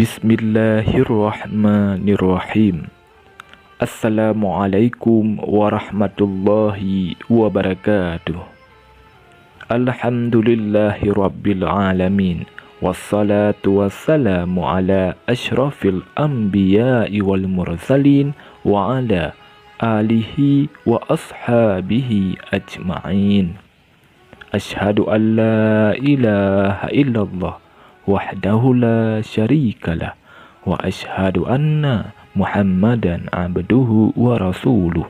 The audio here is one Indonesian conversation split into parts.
Bismillahirrahmanirrahim. Assalamualaikum warahmatullahi wabarakatuh. Alhamdulillahi rabbil alamin. Wassalatu wassalamu ala ashrafil anbiya'i wal mursalin wa ala alihi wa ashabihi ajma'in. Ashhadu an la ilaha illallah wahdahu la syarikalah wa ashhadu anna Muhammadan abduhu wa rasuluh.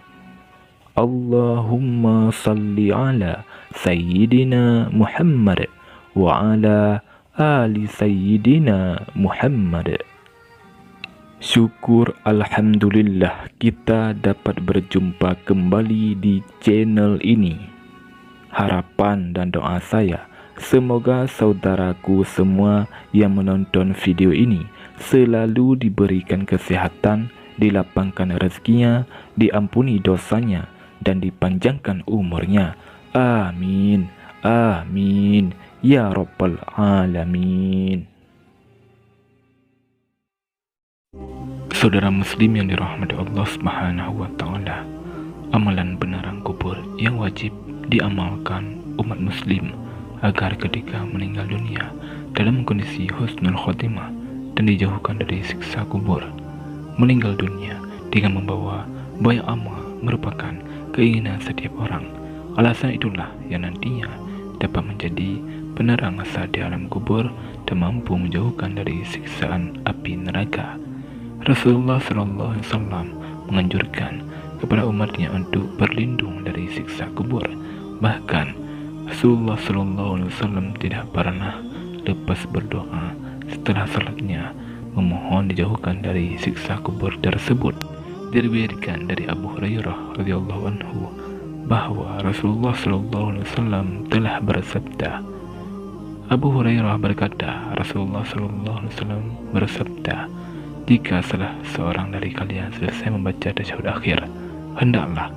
Allahumma salli ala sayyidina Muhammad wa ala ali sayyidina Muhammad. Syukur alhamdulillah kita dapat berjumpa kembali di channel ini. Harapan dan doa saya, semoga saudaraku semua yang menonton video ini selalu diberikan kesehatan, dilapangkan rezekinya, diampuni dosanya, dan dipanjangkan umurnya. Amin. Amin. Ya Rabbal Alamin. Saudara muslim yang dirahmati Allah Subhanahu wa Ta'ala, amalan benaran kubur yang wajib diamalkan umat muslim agar ketika meninggal dunia dalam kondisi husnul khotimah dan dijauhkan dari siksa kubur. Meninggal dunia dengan membawa banyak amal merupakan keinginan setiap orang. Alasan itulah yang nantinya dapat menjadi penerang masa di alam kubur dan mampu menjauhkan dari siksaan api neraka. Rasulullah SAW menganjurkan kepada umatnya untuk berlindung dari siksa kubur. Bahkan Rasulullah SAW tidak pernah lepas berdoa setelah salatnya memohon dijauhkan dari siksa kubur tersebut. Diriwayatkan dari Abu Hurairah radhiyallahu anhu bahwa Rasulullah SAW telah bersabda. Abu Hurairah berkata, Rasulullah SAW bersabda, jika salah seorang dari kalian selesai membaca tasyahud akhir, hendaklah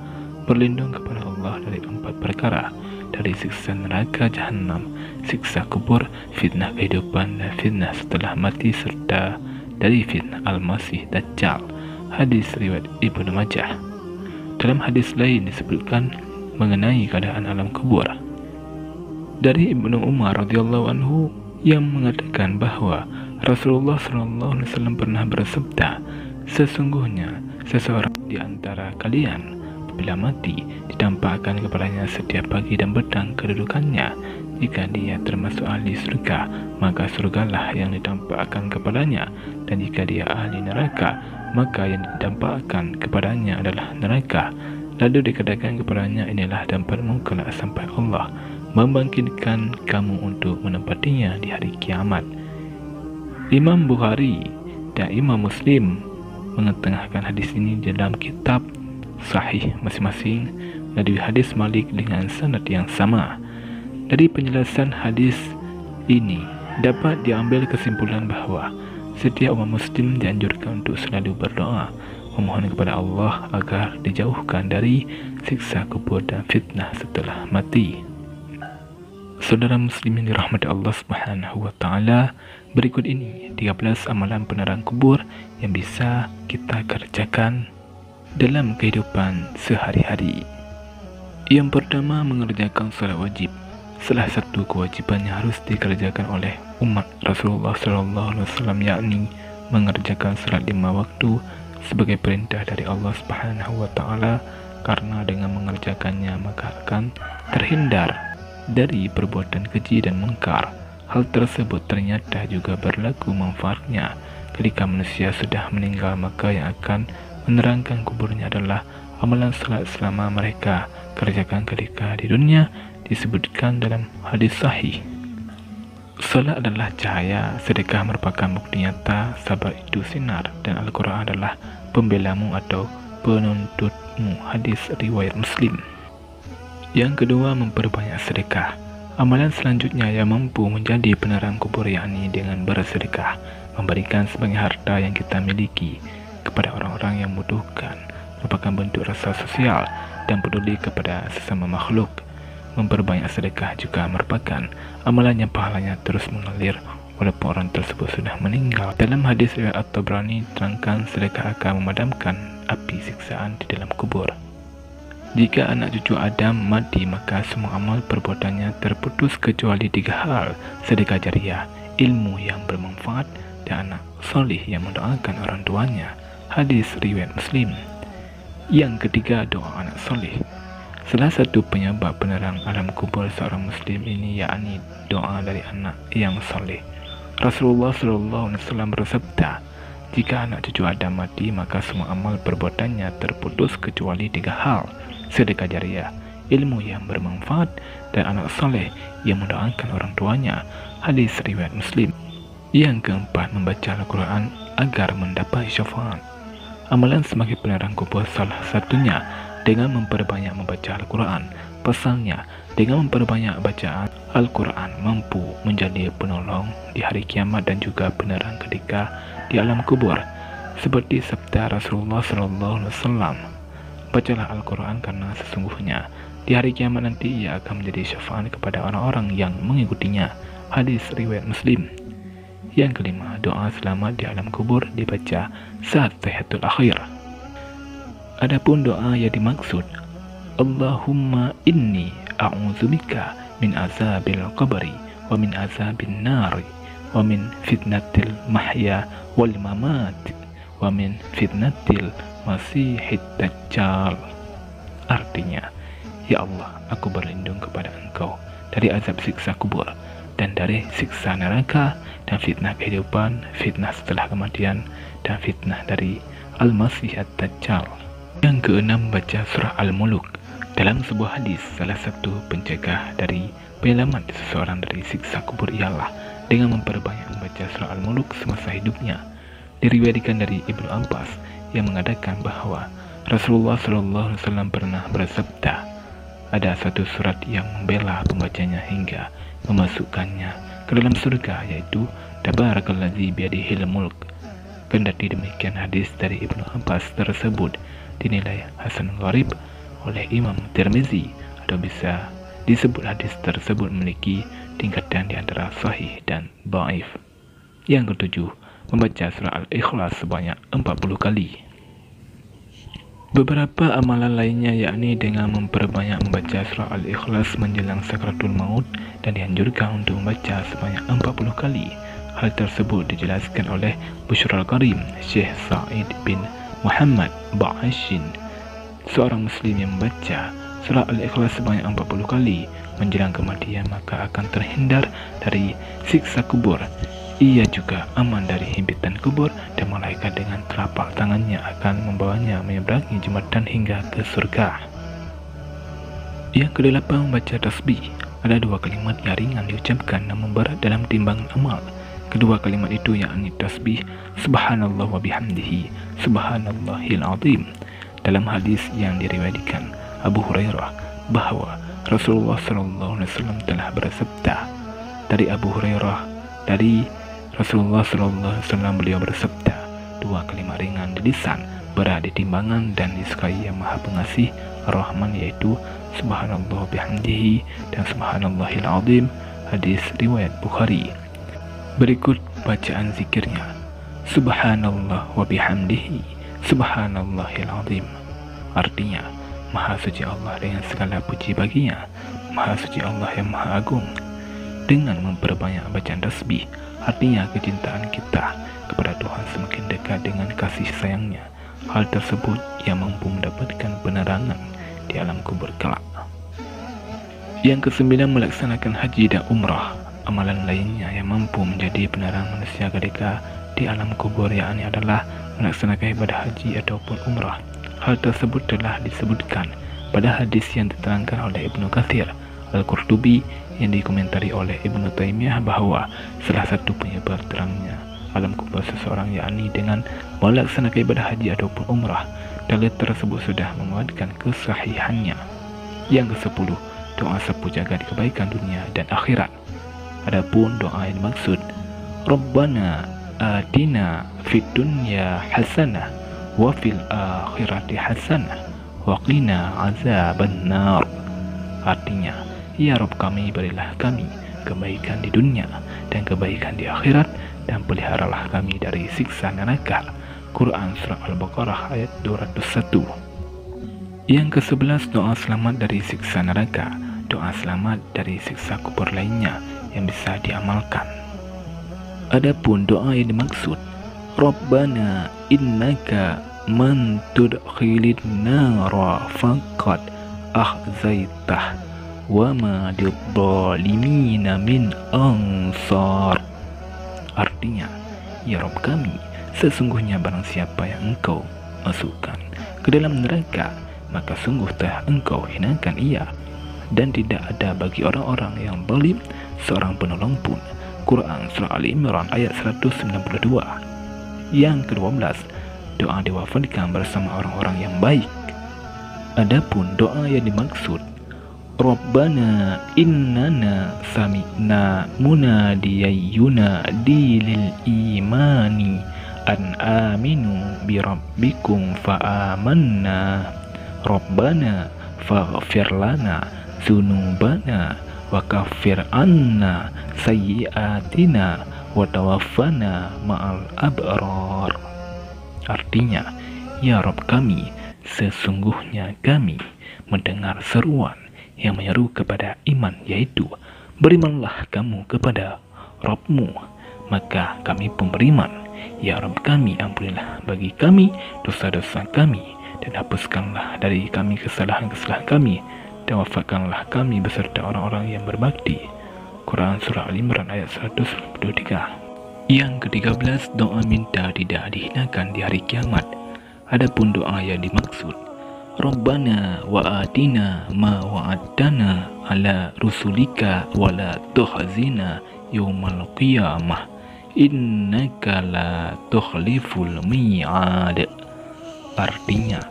berlindung kepada Allah dari 4 perkara, dari siksa neraka jahanam, siksa kubur, fitnah kehidupan dan fitnah setelah mati, serta dari fitnah Al-Masih Dajjal. Hadis riwayat Ibnu Majah. Dalam hadis lain disebutkan mengenai keadaan alam kubur dari Ibnu Umar radhiyallahu anhu yang mengatakan bahwa Rasulullah SAW pernah bersabda, sesungguhnya seseorang di antara kalian bila mati ditampakkan kepadanya setiap pagi dan petang kedudukannya. Jika dia termasuk ahli surga, maka surgalah yang ditampakkan kepadanya, dan jika dia ahli neraka, maka yang ditampakkan kepadanya adalah neraka. Lalu dikatakan kepadanya, inilah tempatmu kelak sampai Allah membangkitkan kamu untuk menempatinya di hari kiamat. Imam Bukhari dan Imam Muslim mengetengahkan hadis ini dalam kitab sahih masing-masing dari hadis Malik dengan sanad yang sama. Dari penjelasan hadis ini dapat diambil kesimpulan bahwa setiap umat muslim dianjurkan untuk selalu berdoa memohon kepada Allah agar dijauhkan dari siksa kubur dan fitnah setelah mati. Saudara muslim yang dirahmati Allah Subhanahu wa Ta'ala, berikut ini 13 amalan penerang kubur yang bisa kita kerjakan dalam kehidupan sehari-hari. Yang pertama, mengerjakan salat wajib. Salah satu kewajiban yang harus dikerjakan oleh umat Rasulullah SAW, yakni mengerjakan salat 5 waktu sebagai perintah dari Allah Subhanahu wa Ta'ala, karena dengan mengerjakannya maka akan terhindar dari perbuatan keji dan mungkar. Hal tersebut ternyata juga berlaku manfaatnya ketika manusia sudah meninggal, maka yang akan menerangkan kuburnya adalah amalan salat selama mereka kerjakan ketika di dunia. Disebutkan dalam hadis sahih, salat adalah cahaya, sedekah merupakan bukti nyata, sabar itu sinar, dan Al-Quran adalah pembelamu atau penuntutmu. Hadis riwayat Muslim. Yang kedua, memperbanyak sedekah. Amalan selanjutnya yang mampu menjadi penerang kubur yakni dengan bersedekah, memberikan sebagai harta yang kita miliki kepada orang-orang yang membutuhkan, merupakan bentuk rasa sosial dan peduli kepada sesama makhluk. Memperbanyak sedekah juga merupakan amalan yang pahalanya terus mengalir walaupun orang tersebut sudah meninggal. Dalam hadis riwayat At-Tabrani terangkan sedekah akan memadamkan api siksaan di dalam kubur. Jika anak cucu Adam mati, maka semua amal perbuatannya terputus kecuali 3 hal: sedekah jariah, ilmu yang bermanfaat, dan anak soleh yang mendoakan orang tuanya. Hadis riwayat Muslim. Yang ketiga, doa anak soleh. Salah satu penyebab penerang alam kubur seorang muslim ini yakni doa dari anak yang soleh. Rasulullah SAW bersabda, jika anak cucu Adam mati, maka semua amal perbuatannya terputus kecuali 3 hal: sedekah jariah, ilmu yang bermanfaat, dan anak soleh yang mendoakan orang tuanya. Hadis riwayat Muslim. Yang keempat, membaca Al-Quran agar mendapat syafaat. Amalan sebagai penerang kubur salah satunya dengan memperbanyak membaca Al-Quran. Pasalnya, dengan memperbanyak bacaan Al-Quran mampu menjadi penolong di hari kiamat dan juga penerang ketika di alam kubur. Seperti sabda Rasulullah SAW, bacalah Al-Quran karena sesungguhnya di hari kiamat nanti ia akan menjadi syafaat kepada orang-orang yang mengikutinya. Hadis riwayat Muslim. Yang kelima, doa selamat di alam kubur dibaca saat tahiyatul akhir. Adapun doa yang dimaksud, Allahumma inni a'udzubika min azabil qabri wa min azabin nari wa min fitnatil mahya wal mamat wa min fitnatil masihid dajjal. Artinya, ya Allah, aku berlindung kepada Engkau dari azab siksa kubur dan dari siksa neraka dan fitnah kehidupan, fitnah setelah kematian, dan fitnah dari Al-Masih Ad-Dajjal. Yang keenam, baca surah Al-Muluk. Dalam sebuah hadis, salah satu pencegah dari penyelamat seseorang dari siksa kubur ialah dengan memperbanyak membaca surah Al-Muluk semasa hidupnya. Diriwayatkan dari Ibnu Abbas yang mengatakan bahwa Rasulullah SAW pernah bersabda, ada satu surat yang membela pembacanya hingga memasukkannya ke dalam surga, yaitu Tabarakalladzi biyadihil mulk. Kendati demikian, hadis dari Ibnu Abbas tersebut dinilai hasan gharib oleh Imam Tirmizi, atau bisa disebut hadis tersebut memiliki tingkatan di antara sahih dan dhaif. Yang ketujuh, membaca surah Al-Ikhlas sebanyak 40 kali. Beberapa amalan lainnya yakni dengan memperbanyak membaca surah Al-Ikhlas menjelang sakratul maut dan dianjurkan untuk membaca sebanyak 40 kali. Hal tersebut dijelaskan oleh Bushrul Karim, Syekh Sa'id bin Muhammad Ba'ashin, seorang muslim yang membaca surah Al-Ikhlas sebanyak 40 kali menjelang kematian maka akan terhindar dari siksa kubur. Ia juga aman dari himpitan kubur dan malaikat dengan telapak tangannya akan membawanya menyeberangi jembatan hingga ke surga. Yang kedelapan, membaca tasbih. Ada 2 kalimat yang ringan diucapkan namun berat dalam timbangan amal. Kedua kalimat itu yakni tasbih Subhanallah wa bihamdihi Subhanallahil azim. Dalam hadis yang diriwayatkan Abu Hurairah bahwa Rasulullah SAW telah bersabda, dari Abu Hurairah dari Rasulullah SAW beliau bersabda, 2 kalimat ringan di lisan berat di timbangan dan disukai yang maha pengasih Ar-Rahman, yaitu Subhanallah bihamdihi dan Subhanallahil azim. Hadis riwayat Bukhari. Berikut bacaan zikirnya. Subhanallah wa bihamdihi Subhanallahil azim. Artinya, maha suci Allah dengan segala puji baginya, maha suci Allah yang maha agung. Dengan memperbanyak bacaan tasbih, artinya kecintaan kita kepada Tuhan semakin dekat dengan kasih sayangnya. Hal tersebut yang mampu mendapatkan penerangan di alam kubur kelak. Yang kesembilan, melaksanakan haji dan umrah. Amalan lainnya yang mampu menjadi penerang manusia ketika di alam kubur yakni adalah melaksanakan ibadah haji ataupun umrah. Hal tersebut telah disebutkan pada hadis yang diterangkan oleh Ibnu Katsir Al-Qurtubi yang dikomentari oleh Ibnu Taimiyah bahwa salah satu penyebab terangnya alam kubur seseorang yakni dengan melaksanakan ibadah haji ataupun umrah. Dalil tersebut sudah menguatkan kesahihannya. Yang ke-10, doa sapu jagat kebaikan dunia dan akhirat. Adapun doa yang dimaksud, Rabbana atina fid dunya hasanah wa fil akhirati hasanah wa qina azabannar. Artinya, ya Rabb kami, berilah kami kebaikan di dunia dan kebaikan di akhirat, dan peliharalah kami dari siksa neraka. Quran Surah Al-Baqarah ayat 201. Yang ke-11, doa selamat dari siksa neraka. Doa selamat dari siksa kubur lainnya yang bisa diamalkan. Adapun doa yang dimaksud, Rabbana innaka man tudkhilin nara faqad akhzaitah wa ma lidzalimina min ansar. Artinya, ya Rabb kami, sesungguhnya barang siapa yang Engkau masukkan ke dalam neraka, maka sungguh telah Engkau hinakan ia, dan tidak ada bagi orang-orang yang zalim seorang penolong pun. Quran Surah Ali Imran ayat 192. Yang ke-12, doa diwafatkan bersama orang-orang yang baik. Adapun doa yang dimaksud, Rabbana innana sami'na munadiyan yunadi lil imani an aminu bi rabbikum fa amanna Rabbana faghfir lana dzunubana wa kaffir anna sayyi'atina wa tawaffana ma'al abrar. Artinya, ya Rabb kami, sesungguhnya kami mendengar seruan yang menyeru kepada iman, yaitu berimanlah kamu kepada Rabbmu, maka kami pun beriman. Ya Rabb kami, ampunilah bagi kami dosa-dosa kami, dan hapuskanlah dari kami kesalahan-kesalahan kami, dan wafatkanlah kami beserta orang-orang yang berbakti. Quran Surah Al-Imran ayat 123. Yang ke-13, doa minta tidak dihinakan di hari kiamat. Adapun doa yang dimaksud, Rabbana wa atina ma wa'adtana ala rusulika wa la tukhzina yaumal qiyamah innaka la tukhliful mi'ad. Artinya,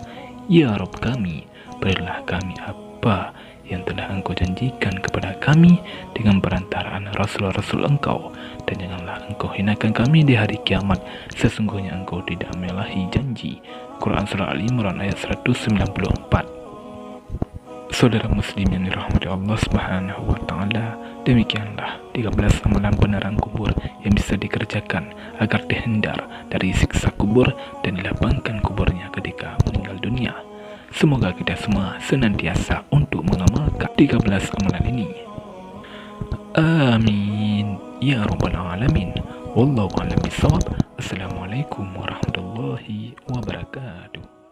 ya Rabb kami, berilah kami apa yang telah Engkau janjikan kepada kami dengan perantaraan Rasul-Rasul Engkau, dan janganlah Engkau hinakan kami di hari kiamat, sesungguhnya Engkau tidak menyalahi janji. Quran Surah Al-Imran ayat 194. Saudara muslim yang dirahmati Allah Subhanahu wa Ta'ala, demikianlah 13 amalan penerang kubur yang bisa dikerjakan agar terhindar dari siksa kubur dan dilapangkan kuburnya ketika meninggal dunia. Semoga kita semua senantiasa untuk mengamalkan 13 amalan ini. Amin ya rabbal alamin. Wallahu a'lam bishawab. Assalamualaikum warahmatullahi wabarakatuh.